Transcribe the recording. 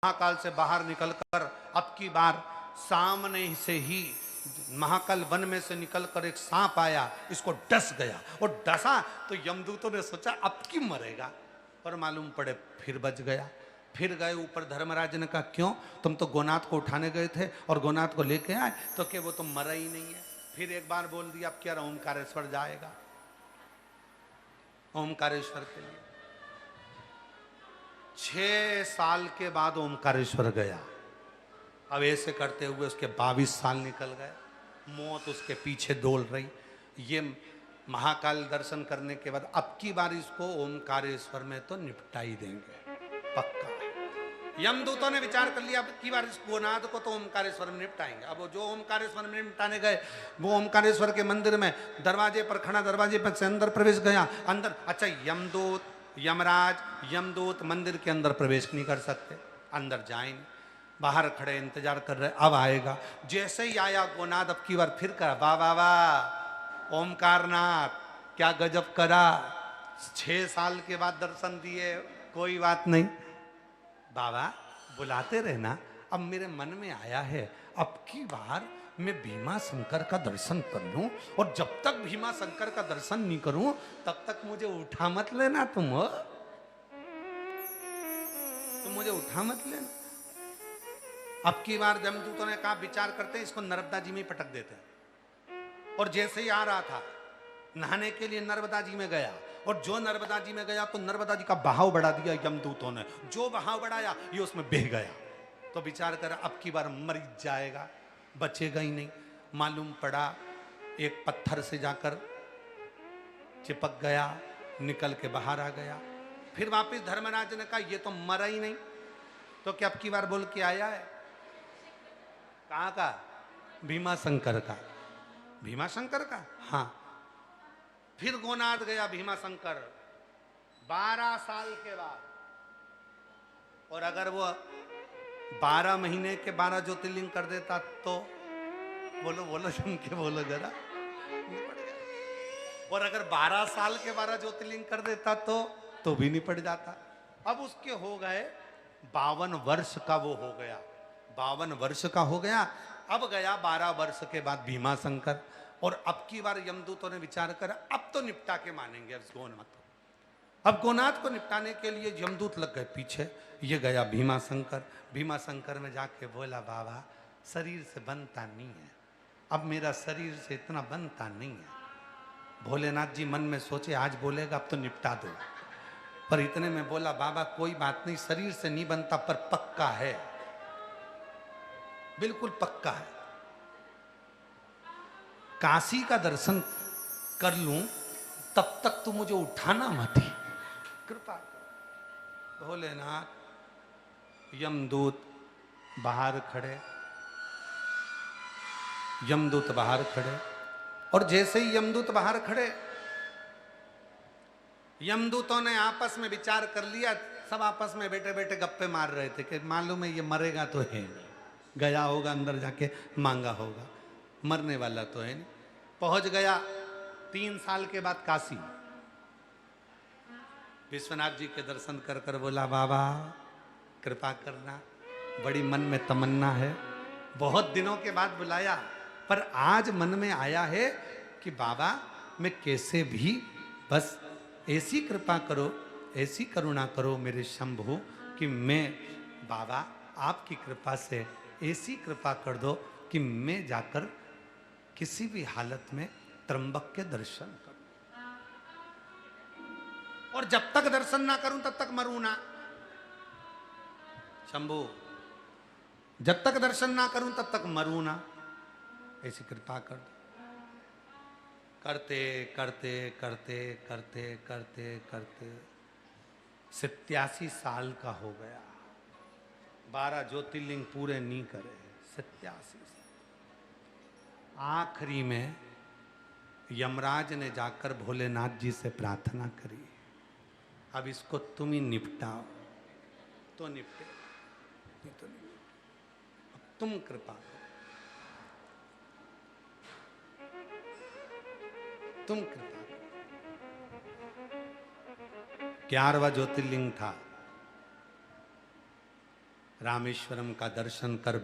महाकाल से बाहर निकलकर अब की बार सामने से ही महाकाल वन में से निकलकर एक सांप आया, इसको डस गया और डसा तो यमदूतों ने सोचा अब की मरेगा, पर मालूम पड़े फिर बच गया। फिर गए ऊपर, धर्मराज ने कहा क्यों, तुम तो गोनाथ को उठाने गए थे और गोनाथ को लेके आए, तो क्या वो तो मरा ही नहीं है। फिर एक बार बोल दिया अब क्या ओमकारेश्वर जाएगा, ओमकारेश्वर के लिए 6 साल के बाद ओमकारेश्वर गया। अब ऐसे करते हुए उसके 22 साल निकल गए, मौत उसके पीछे डोल रही। ये महाकाल दर्शन करने के बाद अब की बार इसको ओमकारेश्वर में तो निपटा ही देंगे, पक्का। यमदूतों ने विचार कर लिया अब की बार इस गोनाथ को तो ओमकारेश्वर में निपटाएंगे। अब जो ओमकारेश्वर में निपटाने गए, वो ओमकारेश्वर के मंदिर में दरवाजे पर खड़ा, दरवाजे पर से अंदर प्रवेश गया। अंदर अच्छा, यमदूत यमराज यमदूत मंदिर के अंदर प्रवेश नहीं कर सकते, अंदर जाए नहीं, बाहर खड़े इंतजार कर रहे अब आएगा। जैसे ही आया गोनाथ अब की बार फिर कहा वाह वाह वाह ओमकारनाथ क्या गजब करा, 6 साल के बाद दर्शन दिए, कोई बात नहीं बाबा बुलाते रहना, अब मेरे मन में आया है अब की बार मैं भीमा शंकर का दर्शन कर लूं, और जब तक भीमा शंकर का दर्शन नहीं करूं तब तक मुझे उठा मत लेना, तुम मुझे उठा मत लेना। अब की बार यमदूतों ने कहा विचार करते हैं इसको नर्मदा जी में पटक देते हैं। और जैसे ही आ रहा था नहाने के लिए नर्मदा जी में गया, और जो नर्मदा जी में गया तो नर्मदा जी का बहाव बढ़ा दिया यमदूतों ने, जो बहाव बढ़ाया ये उसमें बह गया। तो विचार कर अब की बार मर जाएगा, बचेगा ही नहीं। मालूम पड़ा एक पत्थर से जाकर चिपक गया, निकल के बाहर आ गया। फिर वापस धर्मराज ने कहा ये तो मरा ही नहीं, तो क्या अब की बार बोल के आया है, कहाँ का, भीमा शंकर का, भीमा शंकर का, हाँ। फिर गोनाथ गया भीमा शंकर 12 साल के बाद, और अगर वो 12 महीने के 12 ज्योतिर्लिंग कर देता तो, बोलो बोलो सुन के बोलो जरा, और अगर 12 साल के 12 ज्योतिर्लिंग कर देता तो भी निपट जाता। अब उसके हो गए 52 वर्ष का, वो हो गया 52 वर्ष का हो गया। अब गया 12 वर्ष के बाद भीमा शंकर, और अब की बार यमदूतों ने विचार करा अब तो निपटा के मानेंगे अब गोनाथ। अब गोनाथ को निपटाने के लिए यमदूत लग गए पीछे, ये गया भीमा शंकर। भीमा शंकर में जाके बोला बाबा शरीर से बनता नहीं है, अब मेरा शरीर से इतना बनता नहीं है। भोलेनाथ जी मन में सोचे आज बोलेगा अब तो निपटा दो, पर इतने में बोला बाबा कोई बात नहीं, शरीर से नहीं बनता पर पक्का है, बिल्कुल पक्का है, काशी का दर्शन कर लूं तब तक तो मुझे उठाना मत ही, कृपा कर। भोलेनाथ यमदूत बाहर खड़े, यमदूत बाहर खड़े, और जैसे ही यमदूत बाहर खड़े, यमदूतों ने आपस में विचार कर लिया, सब आपस में बैठे बैठे गप्पे मार रहे थे कि मालूम है ये मरेगा तो है नहीं, गया होगा अंदर जाके मांगा होगा, मरने वाला तो है नहीं। पहुंच गया 3 साल के बाद काशी, विश्वनाथ जी के दर्शन कर कर बोला बाबा कृपा करना, बड़ी मन में तमन्ना है, बहुत दिनों के बाद बुलाया, पर आज मन में आया है कि बाबा मैं कैसे भी बस ऐसी कृपा करो, ऐसी करुणा करो मेरे शंभु कि मैं बाबा आपकी कृपा से ऐसी कृपा कर दो कि मैं जाकर किसी भी हालत में त्र्यंबक के दर्शन करूं, और जब तक दर्शन ना करूं तब तक मरूं ना। शंभु जब तक दर्शन ना करूं तब तक मरूं ना, ऐसी कृपा कर दो। करते करते करते करते करते करते 87 साल का हो गया, 12 ज्योतिर्लिंग पूरे नहीं करे, 87। आखिरी में यमराज ने जाकर भोलेनाथ जी से प्रार्थना करी अब इसको तुम ही निपटाओ, तो निपटे, नहीं तो नहीं, अब तुम कृपा करो, तुम कृपा करो। 11वां ज्योतिर्लिंग था, रामेश्वरम का दर्शन कर